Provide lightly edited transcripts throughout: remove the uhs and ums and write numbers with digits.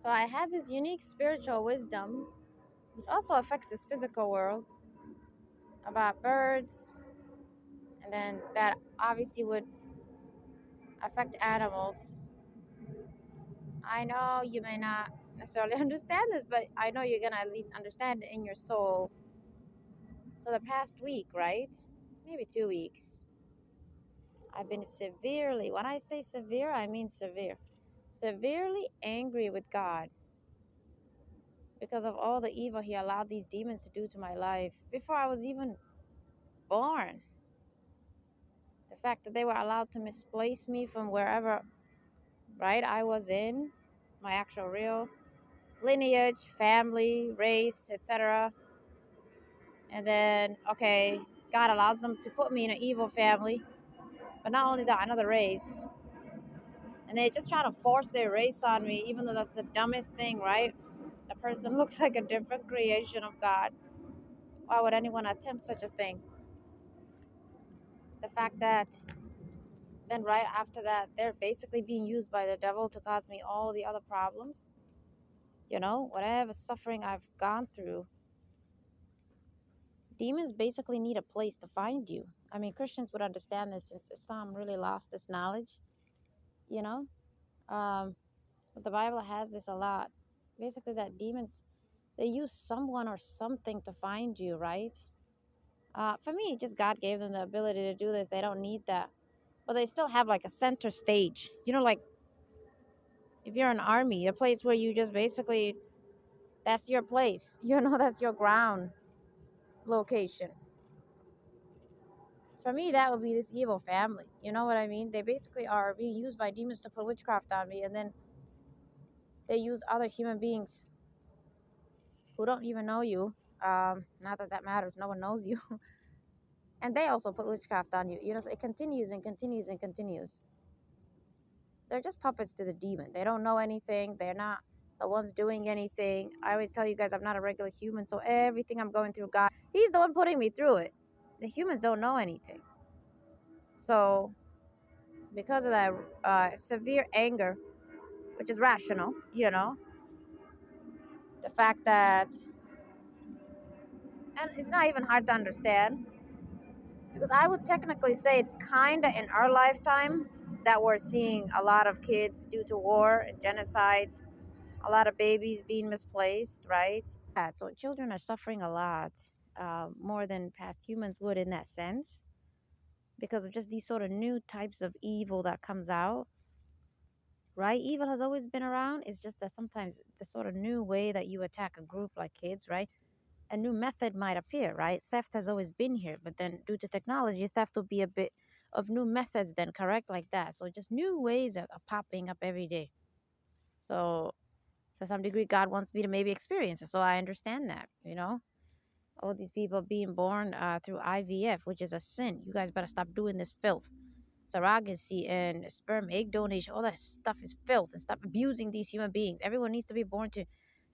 So I have this unique spiritual wisdom, which also affects this physical world, about birds, and then that obviously would affect animals. I know you may not necessarily understand this, but I know you're gonna at least understand it in your soul. So the past week, right? Maybe 2 weeks, I've been severely, when I say severe, I mean severe, severely angry with God because of all the evil He allowed these demons to do to my life before I was even born. The fact that they were allowed to misplace me from wherever, right, I was in, my actual real lineage, family, race, etc. And then, okay, God allows them to put me in an evil family, but not only that, another race. And they just try to force their race on me, even though that's the dumbest thing, right? The person looks like a different creation of God. Why would anyone attempt such a thing? The fact that then right after that, they're basically being used by the devil to cause me all the other problems. You know, whatever suffering I've gone through, demons basically need a place to find you. I mean, Christians would understand this since Islam really lost this knowledge, you know? But the Bible has this a lot. Basically, that demons, they use someone or something to find you, right? For me, just God gave them the ability to do this. They don't need that. But they still have like a center stage. You know, like if you're an army, a place where you just basically, that's your place. You know, that's your ground location. For me, that would be this evil family. You know what I mean? They basically are being used by demons to put witchcraft on me, and then they use other human beings who don't even know you. Not that that matters. No one knows you. And they also put witchcraft on you. You know, so it continues and continues and continues. They're just puppets to the demon. They don't know anything. They're not the ones doing anything. I always tell you guys I'm not a regular human, so everything I'm going through, God, He's the one putting me through it. The humans don't know anything. So because of that severe anger, which is rational, you know, the fact that, and it's not even hard to understand, because I would technically say it's kind of in our lifetime that we're seeing a lot of kids due to war and genocides, a lot of babies being misplaced, right? Yeah, so children are suffering a lot, more than past humans would in that sense, because of just these sort of new types of evil that comes out, right? Evil has always been around. It's just that sometimes the sort of new way that you attack a group like kids, right? A new method might appear, right? Theft has always been here, but then due to technology, theft will be a bit of new methods then, correct? Like that. So just new ways are popping up every day. So to some degree, God wants me to maybe experience it. So I understand that, you know? All these people being born through IVF, which is a sin. You guys better stop doing this filth. Surrogacy and sperm egg donation, all that stuff is filth, and stop abusing these human beings. Everyone needs to be born to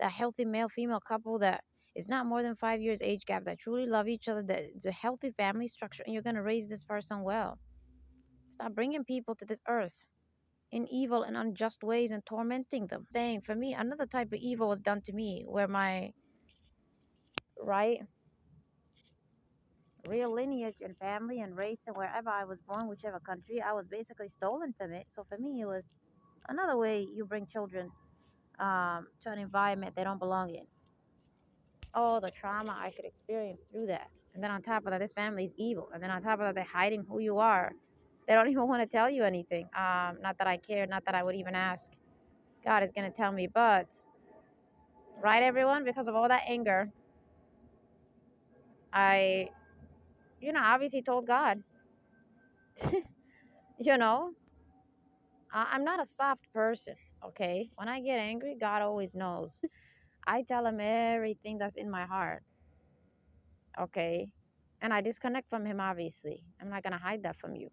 that healthy male female couple that is not more than 5 years age gap, that truly love each other, that it's a healthy family structure, and you're going to raise this person well. Stop bringing people to this earth in evil and unjust ways and tormenting them. Saying, for me, another type of evil was done to me where my right real lineage and family and race and wherever I was born, whichever country, I was basically stolen from it. So for me, it was another way you bring children to an environment they don't belong in. Oh, the trauma I could experience through that. And then on top of that, this family is evil. And then on top of that, they're hiding who you are. They don't even want to tell you anything. Not that I care, not that I would even ask. God is going to tell me. But, right, everyone, because of all that anger, I, obviously told God, you know, I'm not a soft person, okay? When I get angry, God always knows. I tell him everything that's in my heart, okay? And I disconnect from him, obviously. I'm not going to hide that from you.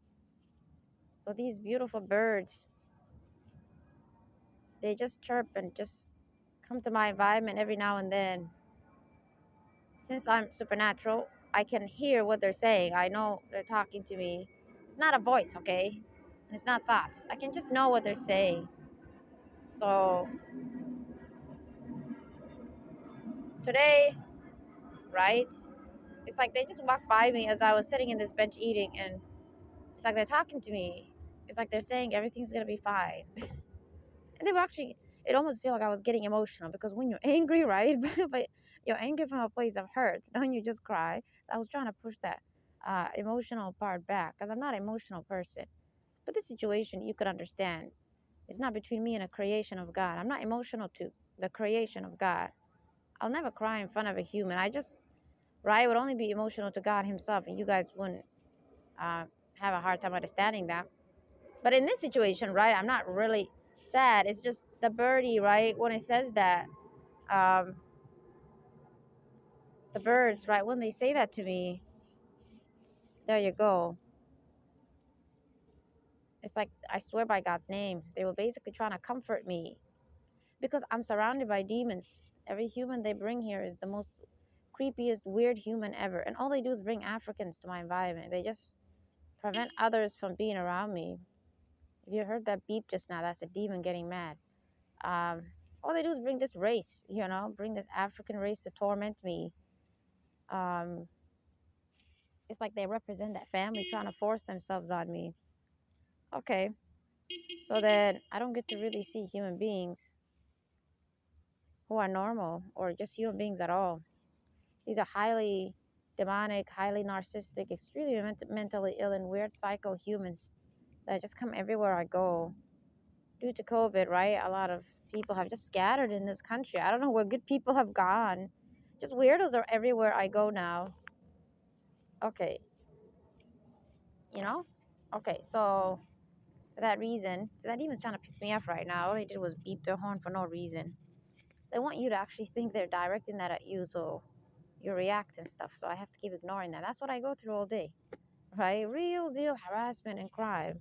So these beautiful birds, they just chirp and just come to my environment every now and then. Since I'm supernatural, I can hear what they're saying. I know they're talking to me. It's not a voice, okay? And it's not thoughts. I can just know what they're saying. So Today, right? It's like they just walked by me as I was sitting in this bench eating, and it's like they're talking to me. It's like they're saying everything's gonna be fine. And they were actually, it almost feel like I was getting emotional because when you're angry, right? But you're angry from a place of hurt, don't you just cry? I was trying to push that emotional part back because I'm not an emotional person. But this situation, you could understand. It's not between me and a creation of God. I'm not emotional to the creation of God. I'll never cry in front of a human. I just, right, would only be emotional to God Himself, and you guys wouldn't uh, have a hard time understanding that. But in this situation, right, I'm not really sad. It's just the birdie, right? When it says that, um, the birds, right, when they say that to me, there you go. It's like I swear by God's name, they were basically trying to comfort me because I'm surrounded by demons. Every human they bring here is the most creepiest, weird human ever. And all they do is bring Africans to my environment. They just prevent others from being around me. If you heard that beep just now, that's a demon getting mad. Um, all they do is bring this race, bring this African race to torment me. Um, it's like they represent that family trying to force themselves on me. Okay, so then I don't get to really see human beings who are normal or just human beings at all. These are highly demonic, highly narcissistic, extremely mentally ill, and weird psycho humans that just come everywhere I go. Due to COVID, right? A lot of people have just scattered in this country. I don't know where good people have gone. Just weirdos are everywhere I go now. Okay, you know? Okay, so for that reason, so that demon's trying to piss me off right now. All they did was beep their horn for no reason. They want you to actually think they're directing that at you, so you react and stuff. So I have to keep ignoring that. That's what I go through all day, right? Real deal harassment and crime.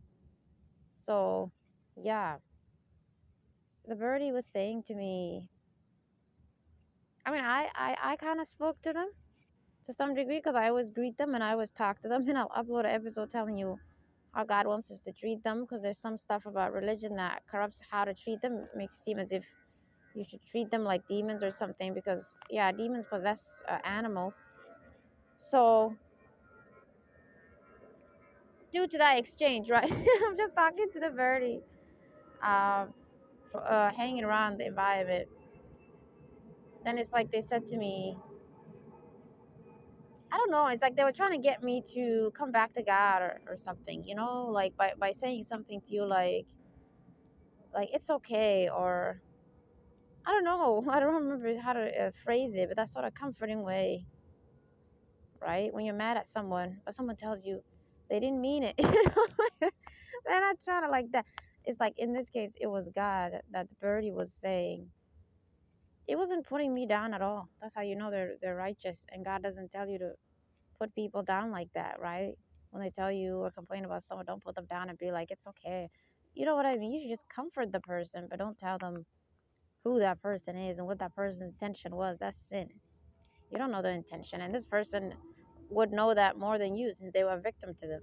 So, yeah, the birdie was saying to me, I mean, I kind of spoke to them to some degree because I always greet them and I always talk to them, and I'll upload an episode telling you how God wants us to treat them because there's some stuff about religion that corrupts how to treat them. It makes it seem as if you should treat them like demons or something because, yeah, demons possess animals. So, due to that exchange, right? I'm just talking to the birdie, um, hanging around the environment. Then it's like they said to me, I don't know. It's like they were trying to get me to come back to God or something, like by saying something to you like it's okay, or I don't know. I don't remember how to phrase it, but that sort of comforting way, right? When you're mad at someone, but someone tells you they didn't mean it, they're not trying to like that. It's like in this case, it was God that the birdie was saying. It wasn't putting me down at all. That's how you know they're righteous, and God doesn't tell you to put people down like that, right? When they tell you or complain about someone, don't put them down and be like, it's okay. You know what I mean? You should just comfort the person, but don't tell them who that person is and what that person's intention was. That's sin. You don't know their intention. And this person would know that more than you since they were a victim to them.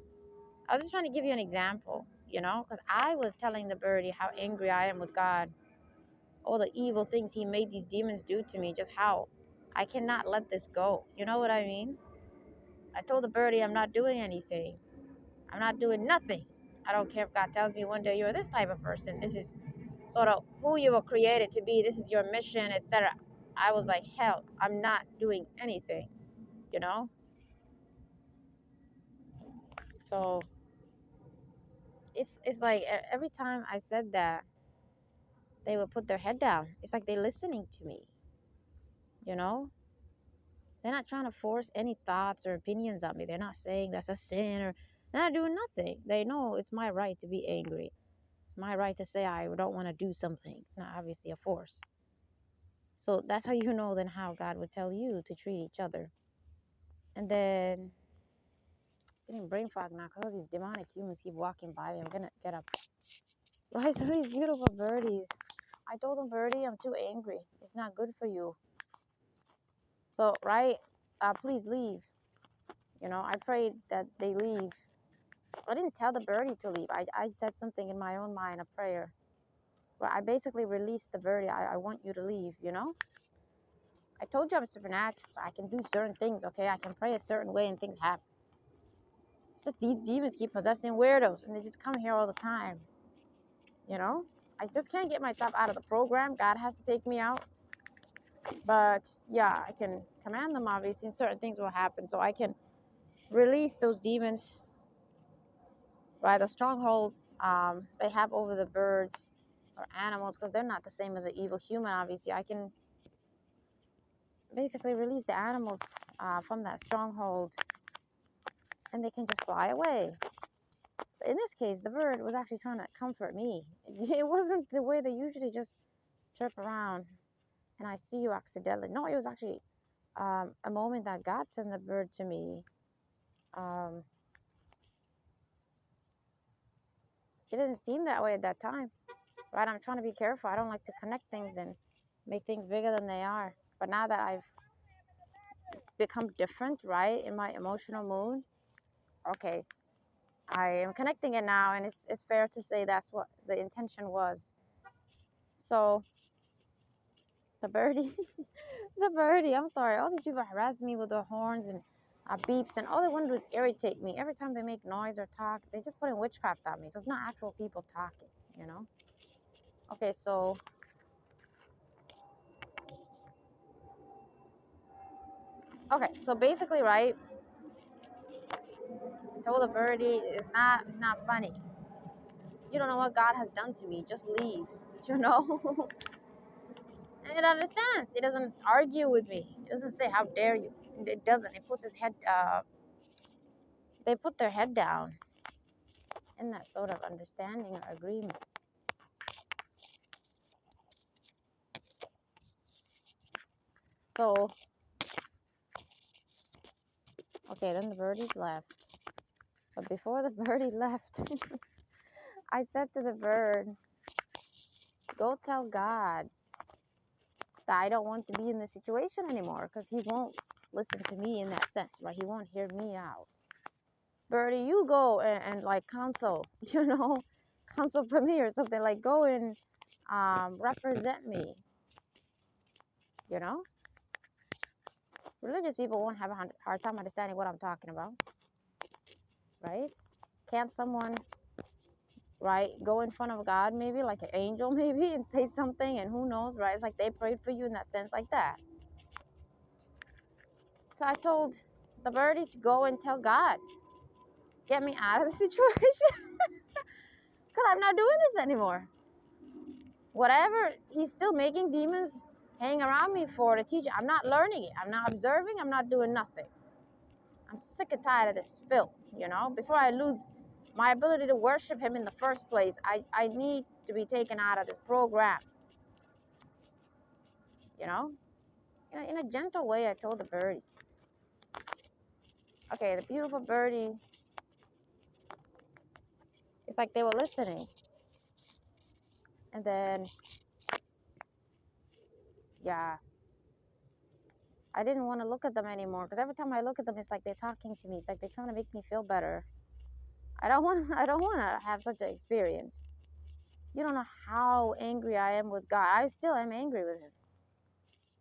I was just trying to give you an example, because I was telling the birdie how angry I am with God, all the evil things He made these demons do to me, just how I cannot let this go. You know what I mean? I told the birdie I'm not doing anything. I'm not doing nothing. I don't care if God tells me one day you're this type of person. This is sort of who you were created to be. This is your mission, etc. I was like, hell, I'm not doing anything, you know? So it's like every time I said that, they would put their head down. It's like they're listening to me, you know? They're not trying to force any thoughts or opinions on me. They're not saying that's a sin or they're not doing nothing. They know it's my right to be angry. It's my right to say I don't want to do something. It's not obviously a force. So that's how you know then how God would tell you to treat each other. And then getting brain fog now because all these demonic humans keep walking by me. I'm gonna get up. Right, so these beautiful birdies. I told them, birdie, I'm too angry. It's not good for you. So, right, please leave. I prayed that they leave. I didn't tell the birdie to leave. I said something in my own mind, a prayer. But I basically released the birdie. I want you to leave, I told you I'm supernatural. So I can do certain things, okay? I can pray a certain way and things happen. It's just these demons keep possessing weirdos and they just come here all the time. You know? I just can't get myself out of the program. God has to take me out. But yeah, I can command them obviously and certain things will happen. So I can release those demons, right? The stronghold they have over the birds or animals, because they're not the same as an evil human, obviously. I can basically release the animals from that stronghold and they can just fly away. In this case, the bird was actually trying to comfort me. It wasn't the way they usually just chirp around and I see you accidentally. No, it was actually a moment that God sent the bird to me. It didn't seem that way at that time, right? I'm trying to be careful. I don't like to connect things and make things bigger than they are. But now that I've become different, right, in my emotional mood, okay, I am connecting it now, and it's fair to say that's what the intention was. So the birdie, the birdie, I'm sorry, all these people harass me with their horns and beeps, and all they want to do is irritate me. Every time they make noise or talk, they just put in witchcraft on me. So it's not actual people talking, you know? Okay, so basically, right, I told the birdie it's not funny. You don't know what God has done to me. Just leave, you know? And it understands. It doesn't argue with me. It doesn't say, how dare you. It doesn't. It puts his head, they put their head down in that sort of understanding or agreement. So, okay, then the birdies left. But before the birdie left, I said to the bird, go tell God that I don't want to be in this situation anymore, because he won't listen to me in that sense, right? He won't hear me out. Birdie, you go and like counsel, you know, counsel for me or something. Like, go and represent me, you know. Religious people won't have a hard time understanding what I'm talking about, right? Can't someone, right, go in front of God, maybe like an angel, maybe, and say something, and who knows, right? It's like they prayed for you in that sense, like that. So I told the birdie to go and tell God, get me out of the situation, because I'm not doing this anymore. Whatever he's still making demons hang around me for to teach, I'm not learning it. I'm not observing. I'm not doing nothing. I'm sick and tired of this filth, you know. Before I lose my ability to worship him in the first place, I need to be taken out of this program, you know. In a gentle way, I told the birdie. Okay, the beautiful birdie, it's like they were listening. And then, yeah, I didn't want to look at them anymore, because every time I look at them, it's like they're talking to me. It's like they're trying to make me feel better. I don't want to have such an experience. You don't know how angry I am with God. I still am angry with him.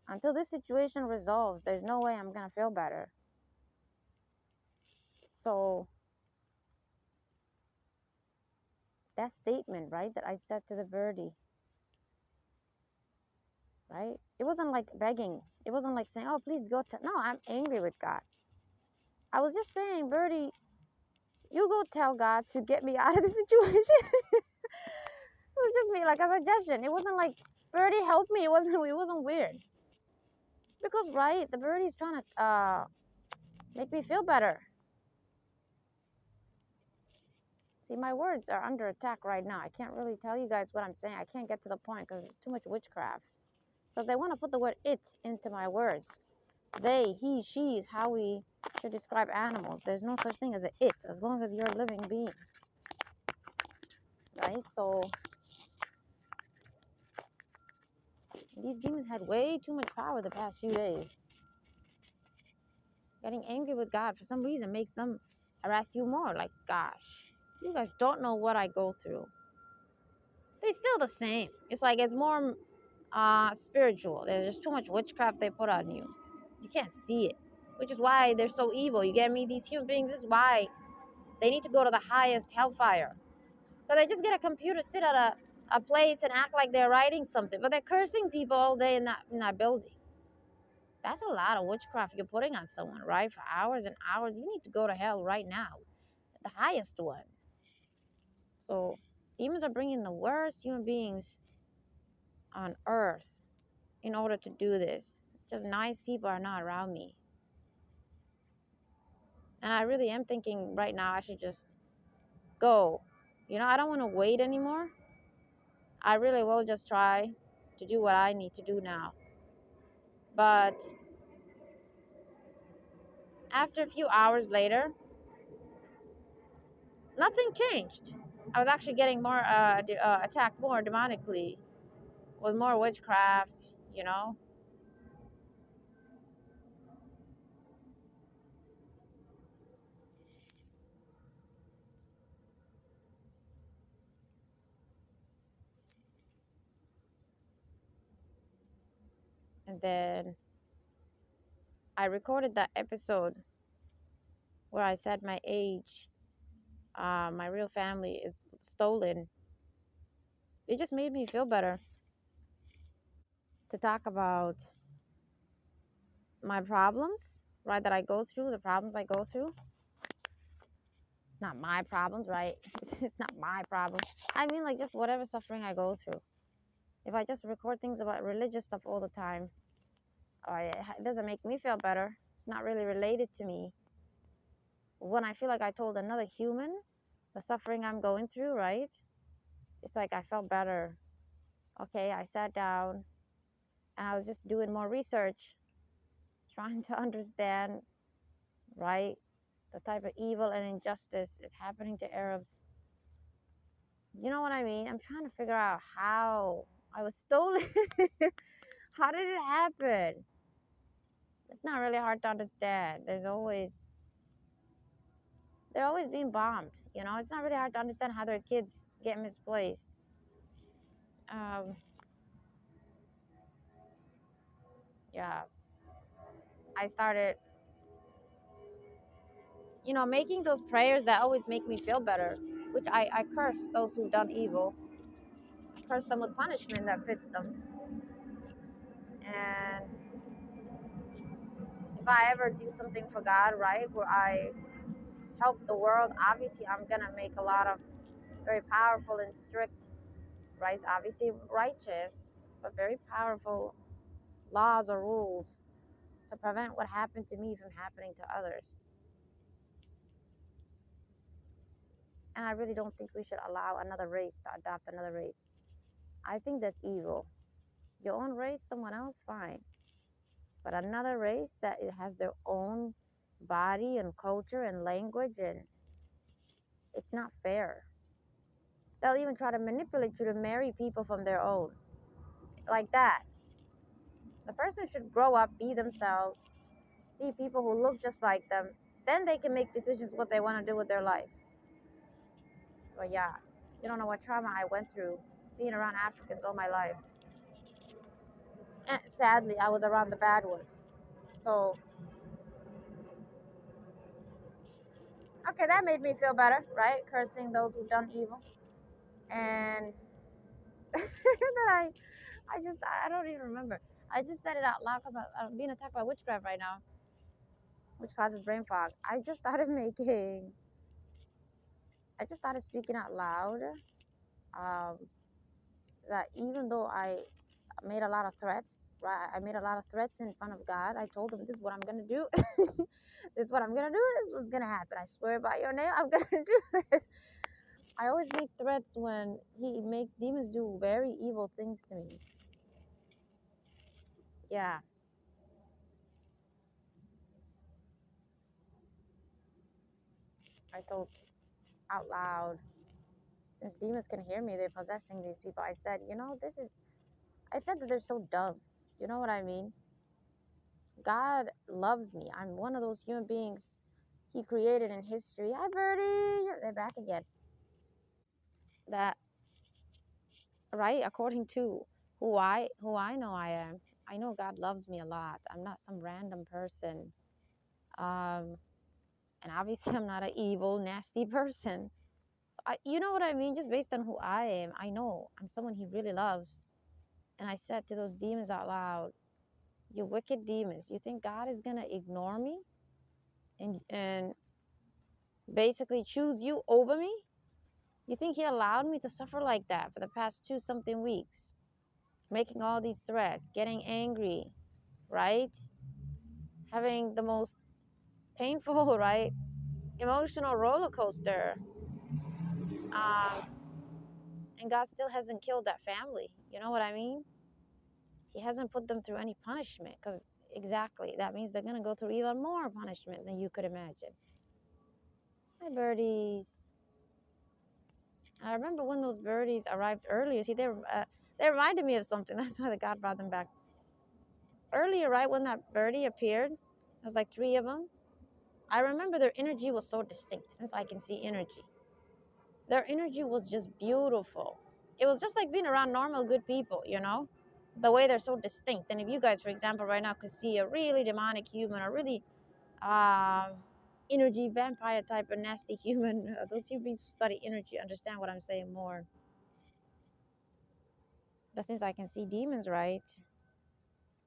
Until this situation resolves, there's no way I'm going to feel better. So that statement, right, that I said to the birdie, right? It wasn't like begging. It wasn't like saying, oh, please go. No, I'm angry with God. I was just saying, birdie, you go tell God to get me out of the situation. It was just me, like a suggestion. It wasn't like, birdie, help me. It wasn't weird. Because, right, the birdie's trying to make me feel better. See, my words are under attack right now. I can't really tell you guys what I'm saying. I can't get to the point because it's too much witchcraft. Because they want to put the word it into my words. They, he, she is how we should describe animals. There's no such thing as an it, as long as you're a living being. Right? So, these demons had way too much power the past few days. Getting angry with God for some reason makes them harass you more. Like, gosh, you guys don't know what I go through. They're still the same. It's like it's more spiritual. There's just too much witchcraft they put on you. You can't see it, which is why they're so evil. You get me? These human beings. This is why they need to go to the highest hellfire. Because they just get a computer, sit at a place, and act like they're writing something, but they're cursing people all day in that building. That's a lot of witchcraft you're putting on someone, right? For hours and hours. You need to go to hell right now, the highest one. So demons are bringing the worst human beings on earth in order to do this. Just nice people are not around me. And I really am thinking right now I should just go. I don't want to wait anymore. I really will just try to do what I need to do now. But after a few hours later, nothing changed. I was actually getting more attacked more demonically with more witchcraft. And then I recorded that episode where I said my age, my real family is stolen. It just made me feel better to talk about my problems, right? That I go through, the problems I go through. Not my problems, right? It's not my problem. I mean, like, just whatever suffering I go through. If I just record things about religious stuff all the time, it doesn't make me feel better. It's not really related to me. When I feel like I told another human the suffering I'm going through, right? It's like I felt better. Okay, I sat down and I was just doing more research, trying to understand, right, the type of evil and injustice is happening to Arabs. You know what I mean? I'm trying to figure out how I was stolen. How did it happen? It's not really hard to understand. They're always being bombed. It's not really hard to understand how their kids get misplaced. Um, yeah, I started, making those prayers that always make me feel better, which I curse those who've done evil. I curse them with punishment that fits them. And if I ever do something for God, right, where I help the world, obviously I'm going to make a lot of very powerful and strict, right, obviously righteous, but very powerful laws or rules to prevent what happened to me from happening to others. And I really don't think we should allow another race to adopt another race. I think that's evil. Your own race, someone else, fine. But another race that it has their own body and culture and language, and it's not fair. They'll even try to manipulate you to marry people from their own. Like that. The person should grow up, be themselves, see people who look just like them. Then they can make decisions what they want to do with their life. So yeah, you don't know what trauma I went through being around Africans all my life. And sadly, I was around the bad ones. So, okay, that made me feel better, right? Cursing those who've done evil. And then I don't even remember. I just said it out loud because I'm being attacked by witchcraft right now, which causes brain fog. I just started speaking out loud. Um, that even though I made a lot of threats, right? I made a lot of threats in front of God. I told him, this is what I'm going to do. This is what I'm going to do. This is what's going to happen. I swear by your name, I'm going to do this. I always make threats when he makes demons do very evil things to me. Yeah. I told out loud, since demons can hear me, they're possessing these people. I said, I said that they're so dumb. You know what I mean? God loves me. I'm one of those human beings he created in history. Hi, Birdie. They're back again. That, right? According to who I know I am. I know God loves me a lot. I'm not some random person. Um, and obviously I'm not an evil, nasty person. You know what I mean? Just based on who I am, I know I'm someone He really loves. And I said to those demons out loud, "You wicked demons! You think God is gonna ignore me and basically choose you over me? You think He allowed me to suffer like that for the past 2 something weeks, making all these threats, getting angry, right? Having the most painful, right, emotional roller coaster. Um, and God still hasn't killed that family. You know what I mean? He hasn't put them through any punishment because exactly that means they're gonna go through even more punishment than you could imagine. Hi, birdies. I remember when those birdies arrived earlier. See, they reminded me of something. That's why the God brought them back earlier, right? When that birdie appeared, there was like 3 of them. I remember their energy was so distinct since I can see energy. Their energy was just beautiful. It was just like being around normal, good people, you know? The way they're so distinct. And if you guys, for example, right now could see a really demonic human, a really um, energy vampire type of nasty human, those humans who study energy understand what I'm saying more. But since I can see demons, right,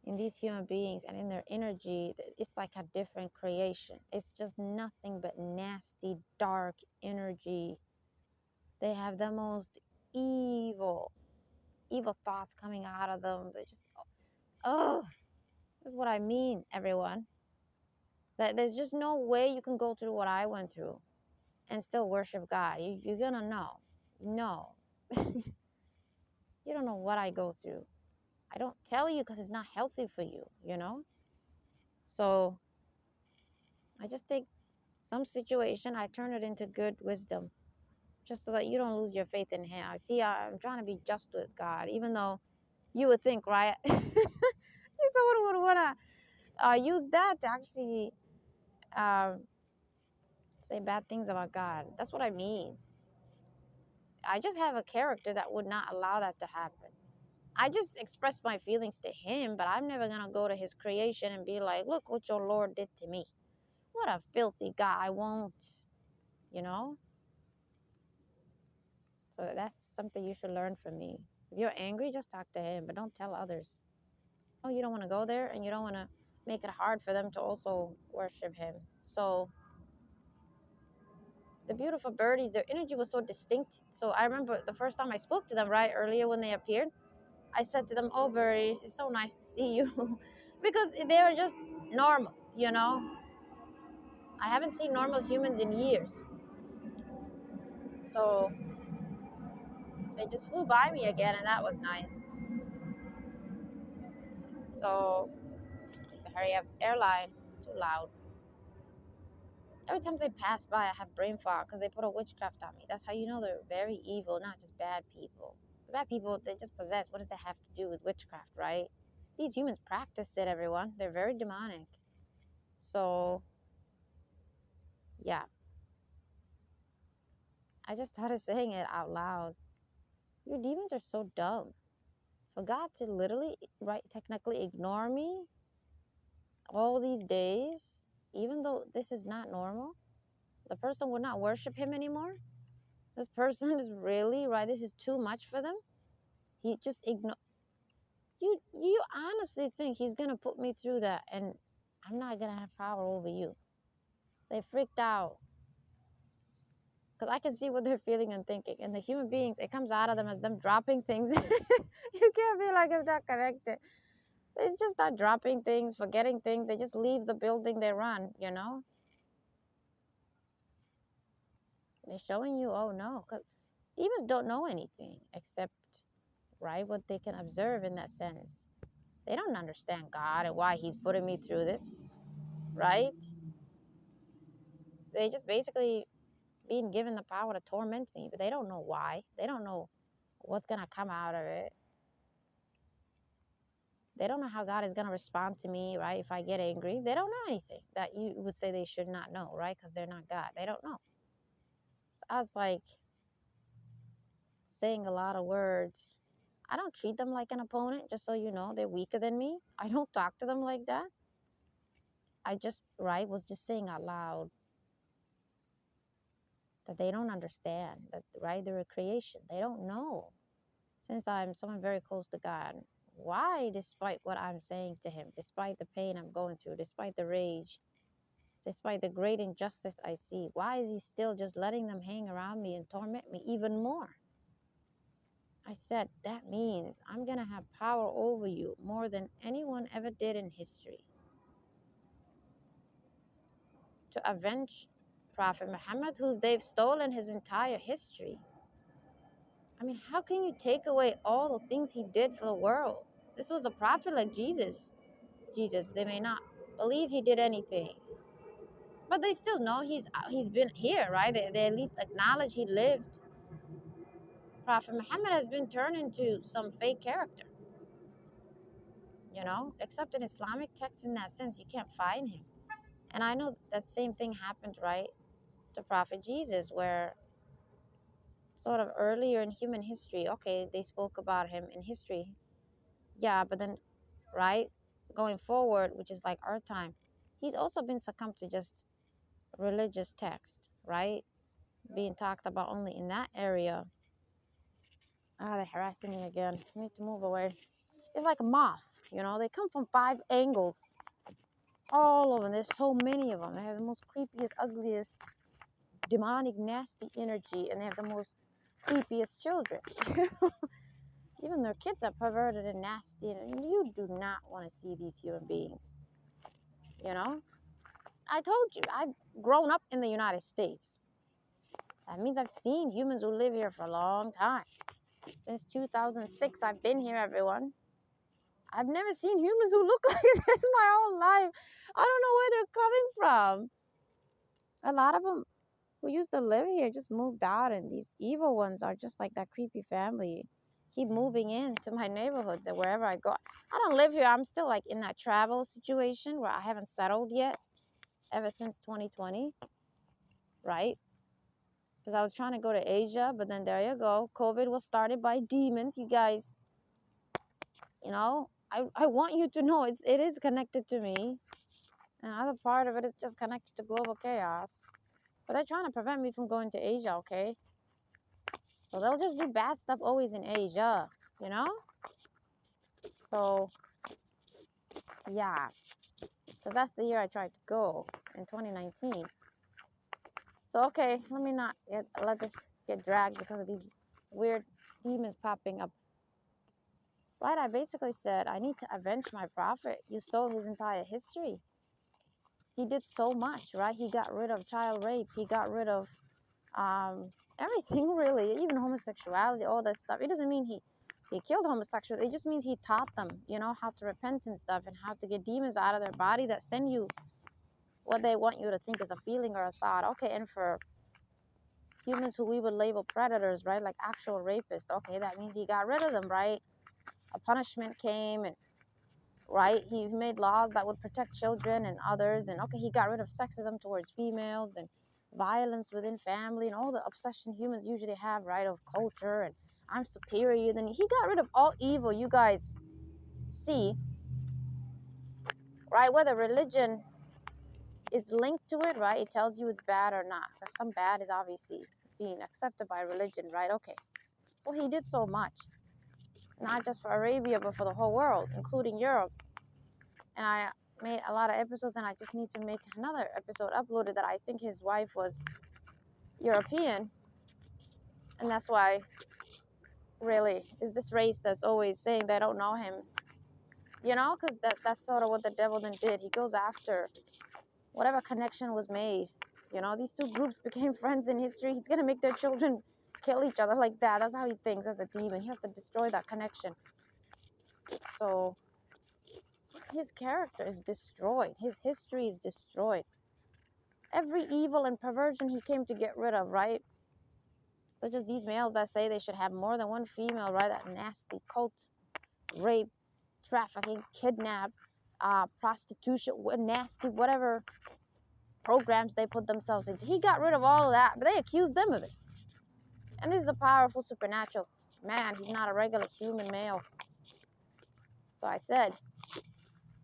in these human beings and in their energy, it's like a different creation. It's just nothing but nasty, dark energy. They have the most evil thoughts coming out of them. They just, oh, that's what I mean, everyone. That there's just no way you can go through what I went through and still worship God. You're gonna know. No. You don't know what I go through. I don't tell you because it's not healthy for you, you know? So I just take some situation, I turn it into good wisdom just so that you don't lose your faith in Him. See, I'm trying to be just with God, even though you would think, right? You would use that to actually say bad things about God. That's what I mean. I just have a character that would not allow that to happen. I just express my feelings to Him, but I'm never going to go to His creation and be like, look what your Lord did to me. What a filthy God. I won't, you know? So that's something you should learn from me. If you're angry, just talk to Him, but don't tell others. Oh, you don't want to go there and you don't want to make it hard for them to also worship Him. So the beautiful birdies, their energy was so distinct. So I remember the first time I spoke to them, right, earlier when they appeared, I said to them, oh, birdies, it's so nice to see you. Because they were just normal, you know. I haven't seen normal humans in years. So they just flew by me again, and that was nice. So to hurry up, airline, it's too loud. Every time they pass by, I have brain fog because they put a witchcraft on me. That's how you know they're very evil, not just bad people. The bad people, they just possess. What does that have to do with witchcraft, right? These humans practice it, everyone. They're very demonic. So, yeah. I just started saying it out loud. Your demons are so dumb. For God to literally, right, technically ignore me all these days, even though this is not normal, the person would not worship Him anymore. This person is really, right, this is too much for them. He just ignore you honestly think He's gonna put me through that and I'm not gonna have power over you? They freaked out because I can see what they're feeling and thinking, and the human beings, it comes out of them as them dropping things. You can't be like it's not connected. They just start dropping things, forgetting things. They just leave the building they run, you know. They're showing you, oh no, because demons don't know anything except, right, what they can observe in that sense. They don't understand God and why He's putting me through this, right? They just basically being given the power to torment me, but they don't know why. They don't know what's going to come out of it. They don't know how God is going to respond to me, right? If I get angry, they don't know anything that you would say they should not know, right? Because they're not God. They don't know. I was like saying a lot of words. I don't treat them like an opponent, just so you know. They're weaker than me. I don't talk to them like that. I just, right, was just saying out loud that they don't understand that, right? They're a creation. They don't know. Since I'm someone very close to God, why, despite what I'm saying to him, despite the pain I'm going through, despite the rage, despite the great injustice I see, why is he still just letting them hang around me and torment me even more? I said, that means I'm going to have power over you more than anyone ever did in history. To avenge Prophet Muhammad, who they've stolen his entire history. I mean, how can you take away all the things he did for the world? This was a prophet like Jesus. They may not believe he did anything, but they still know he's been here, right? They at least acknowledge he lived. Prophet Muhammad has been turned into some fake character, except in Islamic texts. In that sense, you can't find him. And I know that same thing happened, right, to Prophet Jesus, where sort of earlier in human history, okay, they spoke about him in history, yeah, but then, right, going forward, which is like our time, he's also been succumbed to just religious text, right, being talked about only in that area. They're harassing me again. I need to move away. It's like a moth, they come from 5 angles, all of them. There's so many of them. They have the most creepiest, ugliest, demonic, nasty energy, and they have the most creepiest children. Even their kids are perverted and nasty, and you do not want to see these human beings. I told you, I've grown up in the United States. That means I've seen humans who live here for a long time. Since 2006, I've been here, everyone. I've never seen humans who look like this my whole life. I don't know where they're coming from. A lot of them who used to live here just moved out, and these evil ones are just like that creepy family. Keep moving into my neighborhoods and wherever I go. I don't live here. I'm still like in that travel situation where I haven't settled yet ever since 2020, right? Because I was trying to go to Asia, but then there you go. COVID was started by demons, you guys. I want you to know it is connected to me. And other part of it is just connected to global chaos. But they're trying to prevent me from going to Asia, okay? So they'll just do bad stuff always in Asia, you know? So, yeah. Because that's the year I tried to go, in 2019. So, okay, let me not let this get dragged because of these weird demons popping up. Right, I basically said, I need to avenge my prophet. You stole his entire history. He did so much, right? He got rid of child rape. He got rid of everything, really, even homosexuality, all that stuff. It doesn't mean he killed homosexuals. It just means he taught them, how to repent and stuff, and how to get demons out of their body that send you what they want you to think is a feeling or a thought. Okay, and for humans who we would label predators, right, like actual rapists, okay, that means he got rid of them, right? A punishment came, and right, he made laws that would protect children and others, and okay, he got rid of sexism towards females and violence within family and all the obsession humans usually have, right, of culture and I'm superior than you. He got rid of all evil, you guys see, right? Whether religion is linked to it, right, it tells you it's bad or not, because some bad is obviously being accepted by religion, right? Okay, so he did so much, not just for Arabia but for the whole world, including Europe. And I made a lot of episodes, and I just need to make another episode uploaded that I think his wife was European, and that's why, really, is this race that's always saying they don't know him, because that's sort of what the devil then did. He goes after whatever connection was made. These two groups became friends in history. He's going to make their children kill each other like that. That's how he thinks as a demon. He has to destroy that connection. So his character is destroyed. His history is destroyed. Every evil and perversion he came to get rid of, right? Such as these males that say they should have more than one female, right? That nasty cult, rape, trafficking, kidnap, prostitution, nasty, whatever programs they put themselves into. He got rid of all of that, but they accused them of it. And this is a powerful supernatural man, he's not a regular human male. So I said,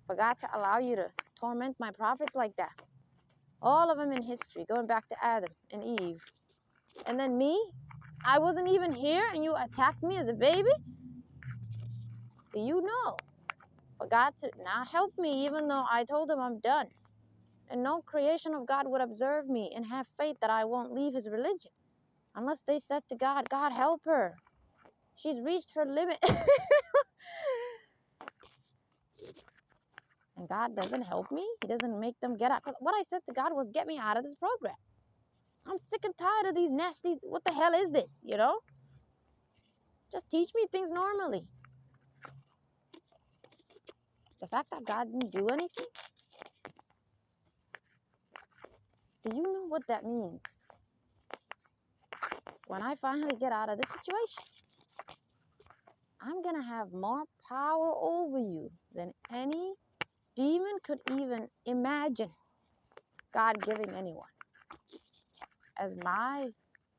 for God to allow you to torment my prophets like that, all of them in history, going back to Adam and Eve, and then me, I wasn't even here and you attacked me as a baby? Do you know? For God to not help me even though I told him I'm done. And no creation of God would observe me and have faith that I won't leave his religion. Unless they said to God, God help her. She's reached her limit. And God doesn't help me. He doesn't make them get out. What I said to God was, get me out of this program. I'm sick and tired of these nasty, what the hell is this, you know? Just teach me things normally. The fact that God didn't do anything, do you know what that means? When I finally get out of this situation, I'm going to have more power over you than any demon could even imagine God giving anyone. As my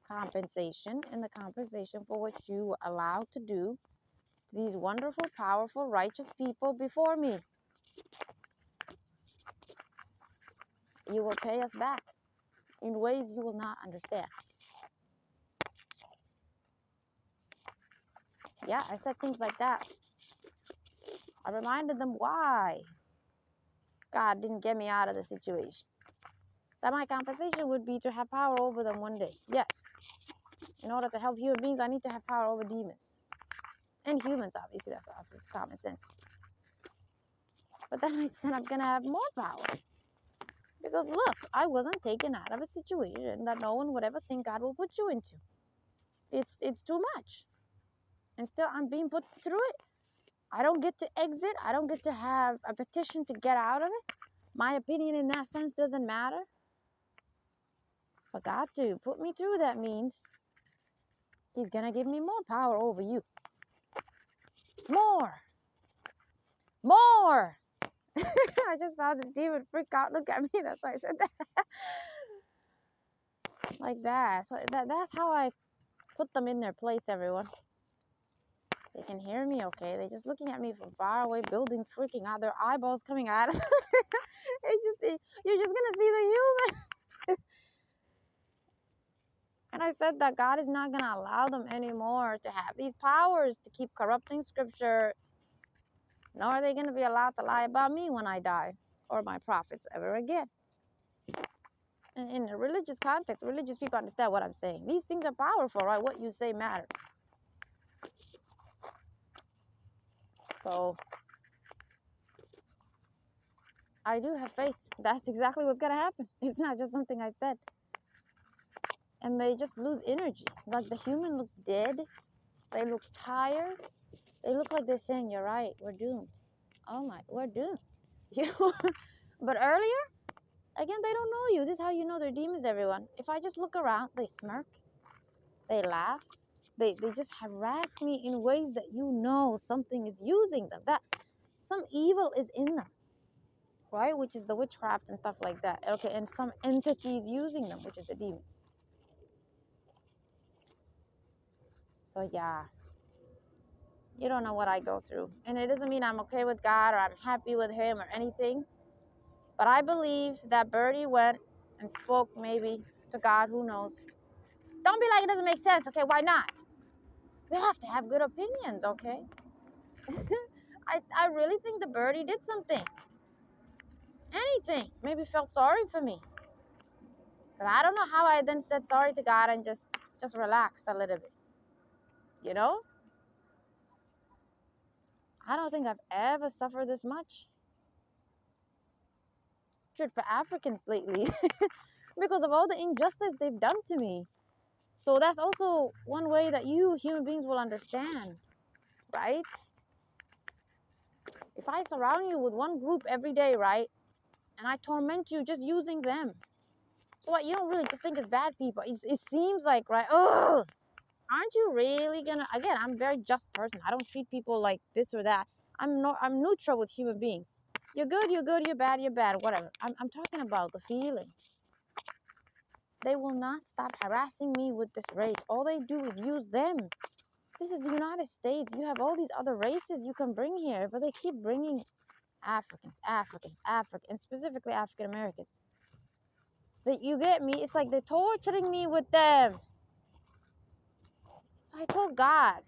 compensation and the compensation for what you were allowed to do to these wonderful, powerful, righteous people before me. You will pay us back in ways you will not understand. Yeah, I said things like that. I reminded them why God didn't get me out of the situation. That my compensation would be to have power over them one day. Yes. In order to help human beings, I need to have power over demons. And humans, obviously, that's common sense. But then I said I'm going to have more power. Because look, I wasn't taken out of a situation that no one would ever think God will put you into. It's too much. And still, I'm being put through it. I don't get to exit. I don't get to have a petition to get out of it. My opinion in that sense doesn't matter. For God to put me through that means he's going to give me more power over you. More. More. I just saw this demon freak out. Look at me. That's why I said that. Like that. So that's how I put them in their place, everyone. They can hear me okay. They're just looking at me from far away, buildings freaking out, their eyeballs coming out. You're just going to see the human. And I said that God is not going to allow them anymore to have these powers to keep corrupting scripture. Nor are they going to be allowed to lie about me when I die, or my prophets ever again. And in a religious context, religious people understand what I'm saying. These things are powerful, right? What you say matters. So I do have faith. That's exactly what's going to happen. It's not just something I said. And they just lose energy. Like the human looks dead. They look tired. They look like they're saying, you're right, we're doomed. Oh my, we're doomed. You know? But earlier, again, they don't know you. This is how you know they're demons, everyone. If I just look around, they smirk. They laugh. They just harass me in ways that you know something is using them. That some evil is in them. Right? Which is the witchcraft and stuff like that. Okay, and some entities using them, which is the demons. So yeah. You don't know what I go through. And it doesn't mean I'm okay with God or I'm happy with him or anything. But I believe that Birdie went and spoke maybe to God, who knows. Don't be like it doesn't make sense. Okay, why not? We have to have good opinions, okay? I really think the Birdie did something. Anything. Maybe felt sorry for me. But I don't know how I then said sorry to God and just relaxed a little bit. You know? I don't think I've ever suffered this much. For Africans lately. Because of all the injustice they've done to me. So that's also one way that you human beings will understand, right? If I surround you with one group every day, right, and I torment you just using them, so what, you don't really just think it's bad people. It seems like, right, oh, aren't you really gonna, again, I'm a very just person. I don't treat people like this or that. I'm neutral with human beings. You're good, you're bad, whatever. I'm talking about the feeling. They will not stop harassing me with this race. All they do is use them. This is the United States. You have all these other races you can bring here, but they keep bringing Africans, specifically African Americans. That you get me? It's like they're torturing me with them. So I told God,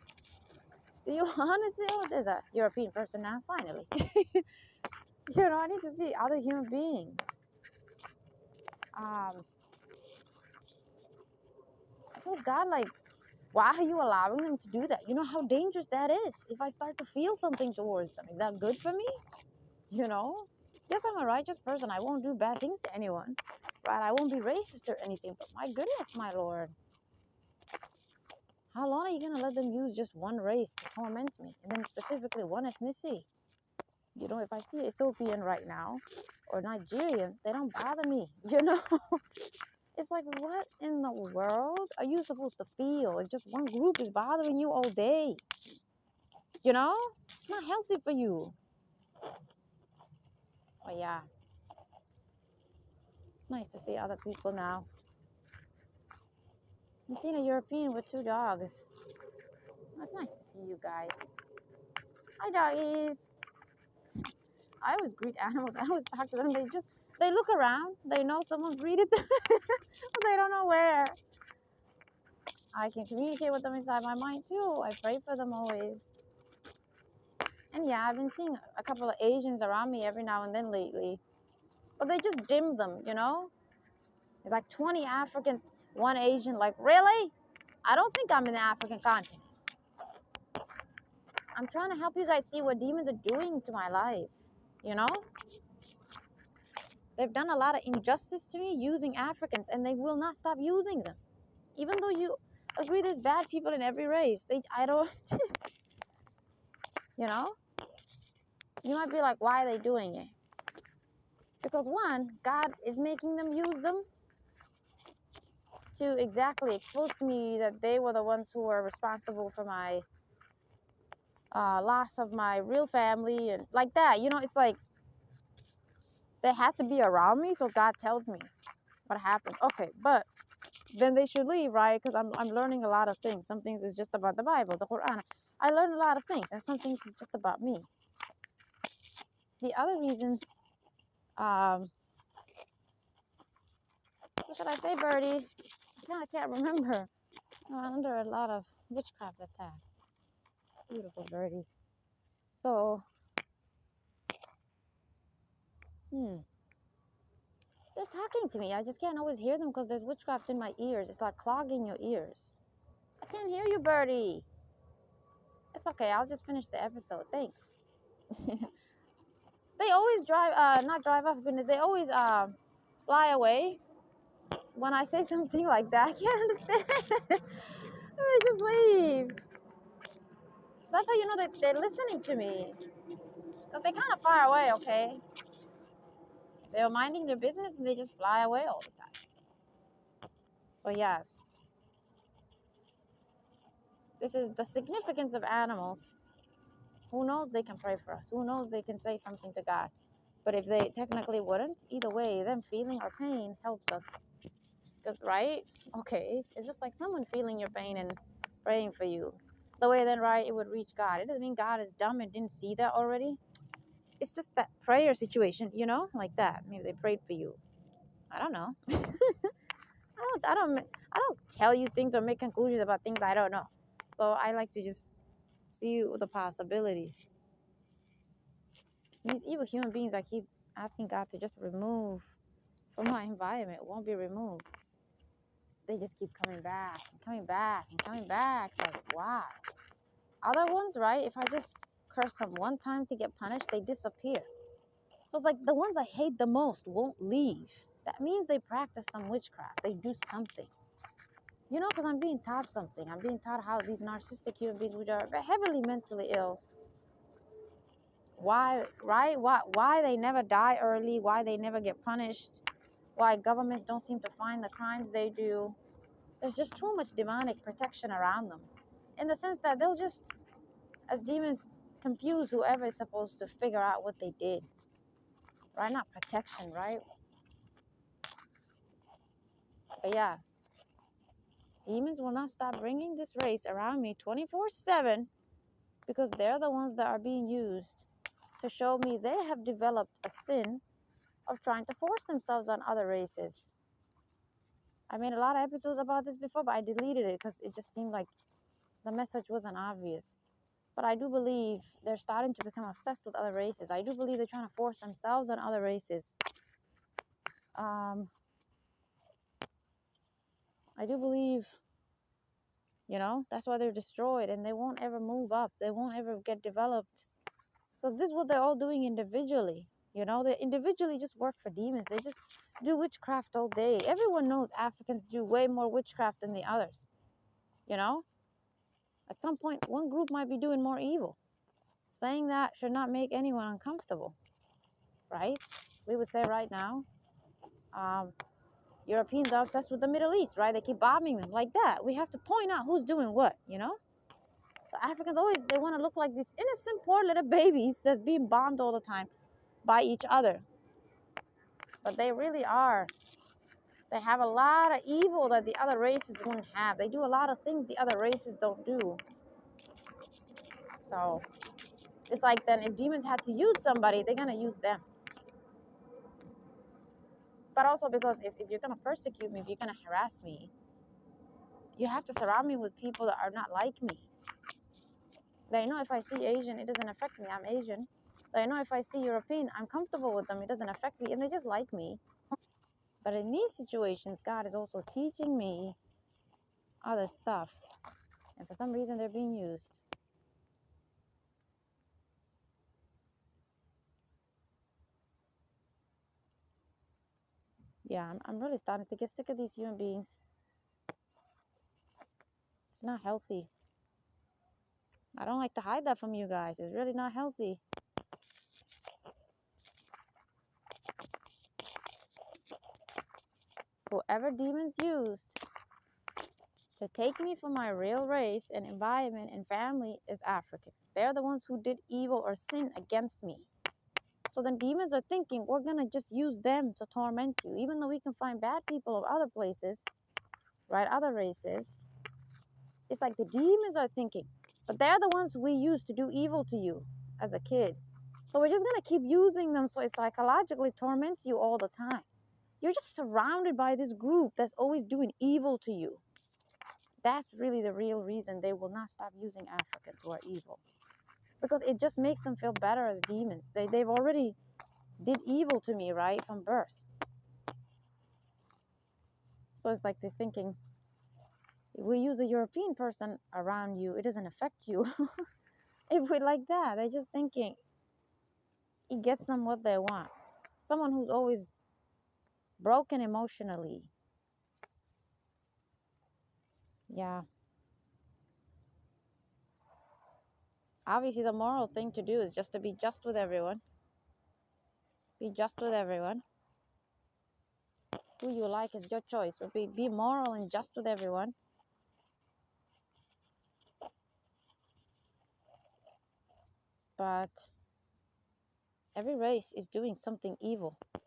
do you honestly? Oh, there's a European person now, finally. I need to see other human beings. I told God, like, why are you allowing them to do that? You know how dangerous that is. If I start to feel something towards them, is that good for me? Yes, I'm a righteous person. I won't do bad things to anyone, right? I won't be racist or anything, but my goodness, my Lord. How long are you going to let them use just one race to torment me? And then specifically one ethnicity? If I see Ethiopian right now or Nigerian, they don't bother me, It's like, what in the world are you supposed to feel if just one group is bothering you all day? It's not healthy for you. But yeah, it's nice to see other people now. I've seen a European with 2 dogs. It's nice to see you guys. Hi, doggies. I always greet animals. I always talk to them. They look around. They know someone greeted them, but they don't know where. I can communicate with them inside my mind too. I pray for them always. And yeah, I've been seeing a couple of Asians around me every now and then lately. But they just dim them, It's like 20 Africans, 1 Asian. Like, really? I don't think I'm in the African continent. I'm trying to help you guys see what demons are doing to my life, They've done a lot of injustice to me using Africans, and they will not stop using them. Even though you agree there's bad people in every race. I don't, You might be like, why are they doing it? Because one, God is making them use them to exactly expose to me that they were the ones who were responsible for my loss of my real family and like that. It's like they had to be around me, so God tells me what happened. Okay, but then they should leave, right? Because I'm learning a lot of things. Some things is just about the Bible, the Quran. I learned a lot of things, and some things is just about me. The other reason, what should I say, Birdie? I can't remember. I'm under a lot of witchcraft attack. Beautiful Birdie. So, they're talking to me. I just can't always hear them because there's witchcraft in my ears. It's like clogging your ears. I can't hear you, Birdie. It's okay. I'll just finish the episode. Thanks. They always not drive off, goodness. They always fly away when I say something like that. I can't understand. They just leave. That's how you know that they're listening to me. Because they're kind of far away, okay? They're minding their business and they just fly away all the time. So yeah. This is the significance of animals. Who knows they can pray for us? Who knows they can say something to God? But if they technically wouldn't, either way, them feeling our pain helps us. Because, right? Okay. It's just like someone feeling your pain and praying for you. The way then, right, it would reach God. It doesn't mean God is dumb and didn't see that already. It's just that prayer situation, like that. Maybe they prayed for you. I don't know. I don't tell you things or make conclusions about things I don't know. So I like to just see the possibilities. These evil human beings I keep asking God to just remove from my environment won't be removed. They just keep coming back and coming back and coming back. Like, wow. Other ones, right? If I just curse them one time to get punished, they disappear. So it's like the ones I hate the most won't leave. That means they practice some witchcraft. They do something. Because I'm being taught something. I'm being taught how these narcissistic human beings, which are heavily mentally ill, why they never die early, why they never get punished, why governments don't seem to find the crimes they do. There's just too much demonic protection around them, in the sense that they'll just, as demons, confuse whoever is supposed to figure out what they did, right? Not protection, right? But yeah, Demons will not stop bringing this race around me 24/7 because they're the ones that are being used to show me they have developed a sin of trying to force themselves on other races. I made a lot of episodes about this before, but I deleted it because it just seemed like the message wasn't obvious. But I do believe they're starting to become obsessed with other races. I do believe they're trying to force themselves on other races. I do believe, that's why they're destroyed and they won't ever move up. They won't ever get developed. Because this is what they're all doing individually. They individually just work for demons. They just do witchcraft all day. Everyone knows Africans do way more witchcraft than the others. At some point, one group might be doing more evil. Saying that should not make anyone uncomfortable, right? We would say right now, Europeans are obsessed with the Middle East, right? They keep bombing them like that. We have to point out who's doing what, The Africans always, they want to look like these innocent, poor little babies that's being bombed all the time by each other. But they really are. They have a lot of evil that the other races wouldn't have. They do a lot of things the other races don't do. So it's like then if demons had to use somebody, they're going to use them. But also because if you're going to persecute me, if you're going to harass me, you have to surround me with people that are not like me. They know if I see Asian, it doesn't affect me. I'm Asian. They know if I see European, I'm comfortable with them. It doesn't affect me. And they just like me. But in these situations, God is also teaching me other stuff. And for some reason, they're being used. Yeah, I'm really starting to get sick of these human beings. It's not healthy. I don't like to hide that from you guys. It's really not healthy. Whoever demons used to take me from my real race and environment and family is African. They're the ones who did evil or sin against me. So then demons are thinking, we're going to just use them to torment you. Even though we can find bad people of other places, right, other races. It's like the demons are thinking, but they're the ones we use to do evil to you as a kid. So we're just going to keep using them so it psychologically torments you all the time. You're just surrounded by this group that's always doing evil to you. That's really the real reason they will not stop using Africans who are evil. Because it just makes them feel better as demons. They've already did evil to me, right, from birth. So it's like they're thinking, if we use a European person around you, it doesn't affect you. If we like that, they're just thinking it gets them what they want. Someone who's always broken emotionally. Yeah. Obviously, the moral thing to do is just to be just with everyone. Be just with everyone. Who you like is your choice. But be moral and just with everyone. But every race is doing something evil. I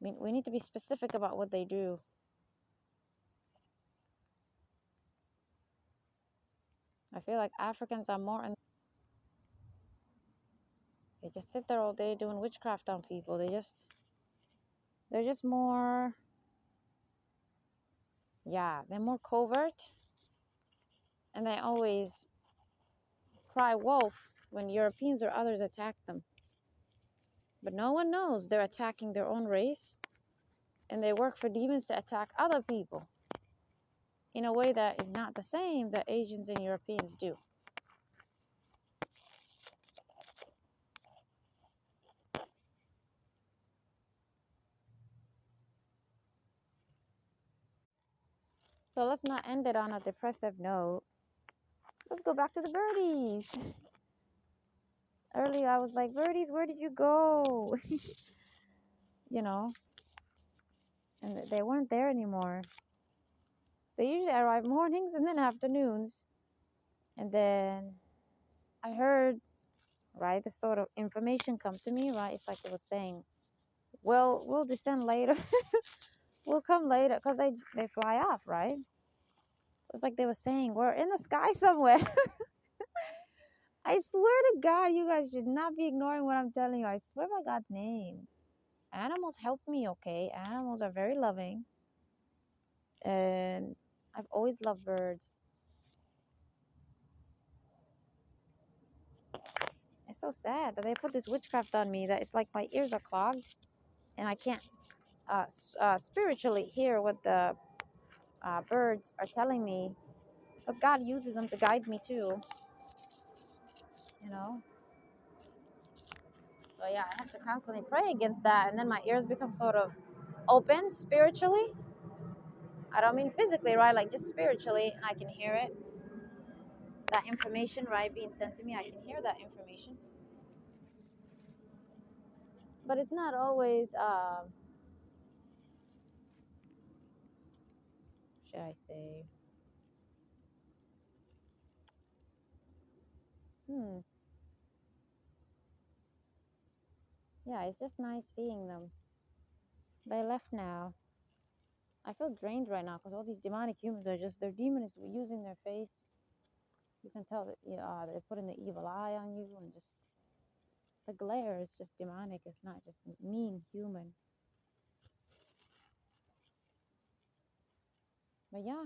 mean, we need to be specific about what they do. I feel like Africans are more... They just sit there all day doing witchcraft on people. They're just more... Yeah, they're more covert. And they always cry wolf when Europeans or others attack them. But no one knows they're attacking their own race. And they work for demons to attack other people in a way that is not the same that Asians and Europeans do. So let's not end it on a depressive note. Let's go back to the birdies. Earlier I was like, birdies, where did you go? And they weren't there anymore. They usually arrive mornings and then afternoons. And then I heard, right, this sort of information come to me, right? It's like it was saying, well, we'll descend later. We'll come later because they fly off, right? It's like they were saying, we're in the sky somewhere. I swear to God, you guys should not be ignoring what I'm telling you. I swear by God's name. Animals help me, okay? Animals are very loving. And I've always loved birds. It's so sad that they put this witchcraft on me that it's like my ears are clogged and I can't spiritually hear what the birds are telling me. But God uses them to guide me too, you know? So yeah, I have to constantly pray against that. And then my ears become sort of open spiritually. I don't mean physically, right? Like just spiritually. And I can hear it. That information, right, being sent to me, I can hear that information. But it's not always, should I say, hmm, yeah, it's just nice seeing them. They left now. I feel drained right now because all these demonic humans are just, their demon is using their face. You can tell that they're putting the evil eye on you and just the glare is just demonic. It's not just mean human. But yeah,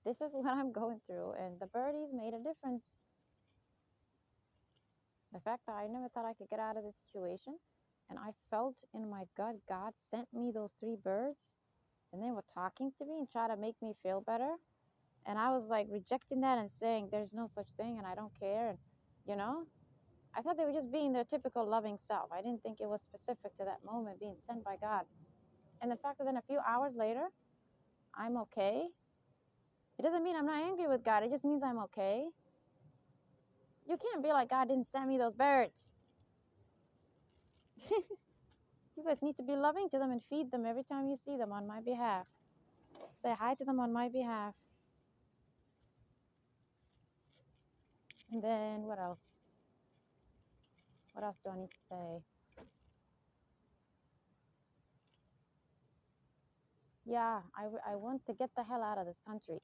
this is what I'm going through. And the birdies made a difference. The fact that I never thought I could get out of this situation. And I felt in my gut, God sent me those three birds. And they were talking to me and trying to make me feel better. And I was like rejecting that and saying, there's no such thing and I don't care. And, you know, I thought they were just being their typical loving self. I didn't think it was specific to that moment being sent by God. And the fact that then a few hours later, I'm okay. It doesn't mean I'm not angry with God. It just means I'm okay. You can't be like, God didn't send me those birds. You guys need to be loving to them and feed them every time you see them on my behalf. Say hi to them on my behalf. And then what else? What else do I need to say? Yeah, I want to get the hell out of this country.